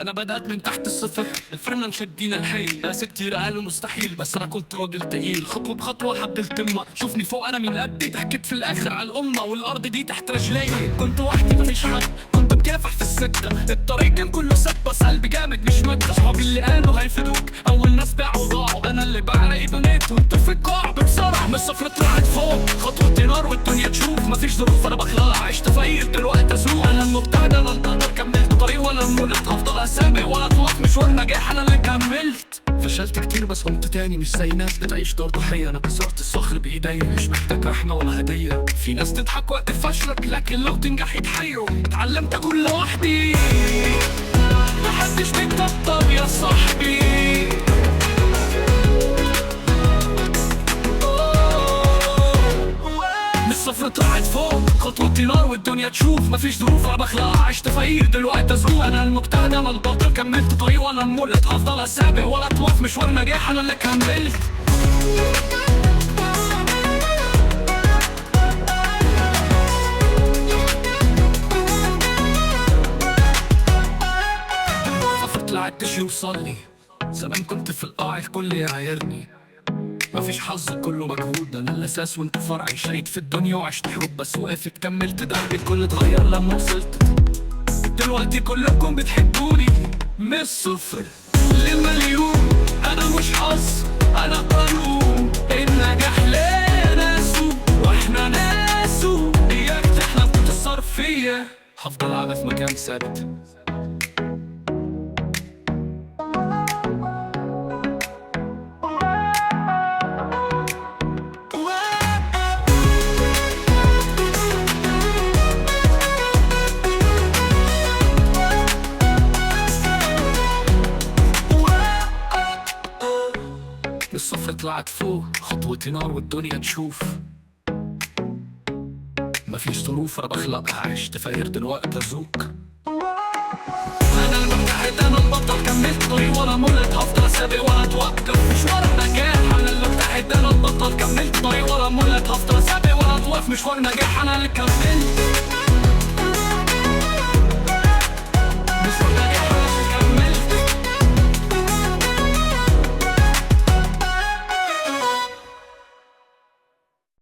انا بدأت من تحت الصفر، الفرنا مشدينا الحيل، ناس كتير قالوا مستحيل بس انا كنت راجل تقيل. خطوة بخطوة حددت التمة، شوفني فوق انا من قدي، ضحكت في الاخر على الامة والارض دي تحت رجلي. كنت وحدي مفيش حد، كنت بكافح في السكة، الطريق كان كله سد بس قلبي جامد مش مادة. صحابي اللي قالوا هيفيدوك اول ناس باعوا ضاعوا، انا اللي بعرق بنيت وانت في القاع بتصرع. من الصفر طلعت فوق، خطوتي نار والدنيا تشوف، مفيش ظروف انا بخلع، عشت فايق دلوقتي ازوق. انا المبتعد انا القدر، كملت طريق ولا مولت، هفضل اسابق ولا توقف مشوار نجاح، انا اللي كملت. فشلت كتير بس قمت تاني، مش زي ناس بتعيش دور ضحية، انا كسرت الصخر بايديا، مش محتاج رحمة ولا هدية. في ناس تضحك وقت فشلك لكن لو تنجح يتحيروا، اتعلمت اكون لوحدي، محدش بيتطبطب يا صاحبي. من الصفر طلعت فوق، خطوتي نار والدنيا تشوف، مفيش ظروف انا بخلع، عشت فقير دلوقتي ازوق. انا المجتهد انا البطل، كملت طريق وانا المولد، هفضل اسابق ولا اتوقف مشوار نجاح، انا اللي كملت. طلعتش يوصلني، زمان كنت في القاع الكل يعايرني، مفيش حظ كله مجهود، انا الاساس وانت فرعي، شايت في الدنيا وعشت حروب بس وقفت كملت، دربي الكل اتغير لما وصلت، دلوقتي كلكم بتحبوني. من الصفر للمليون، انا مش حظ انا قانون، النجاح ليه ناسه واحنا ناسه، اياك تحلم تتصرف فيا، هفضل قاعدة في مكان ثابت. الصفر طلعت فوق، خطوتي نار والدنيا تشوف، مفيش ظروف انا بخلقها، عشت فقير دلوقتي ازوق. انا المبتعد انا البطل، كملت طريق ولا مولد، هفضل اسابق ولا اتوقف مشوار نجاح. انا المبتعد انا البطل، كملت طريق ولا مولد، هفضل اسابق ولا اتوقف مشوار نجاح، انا اللي كملت.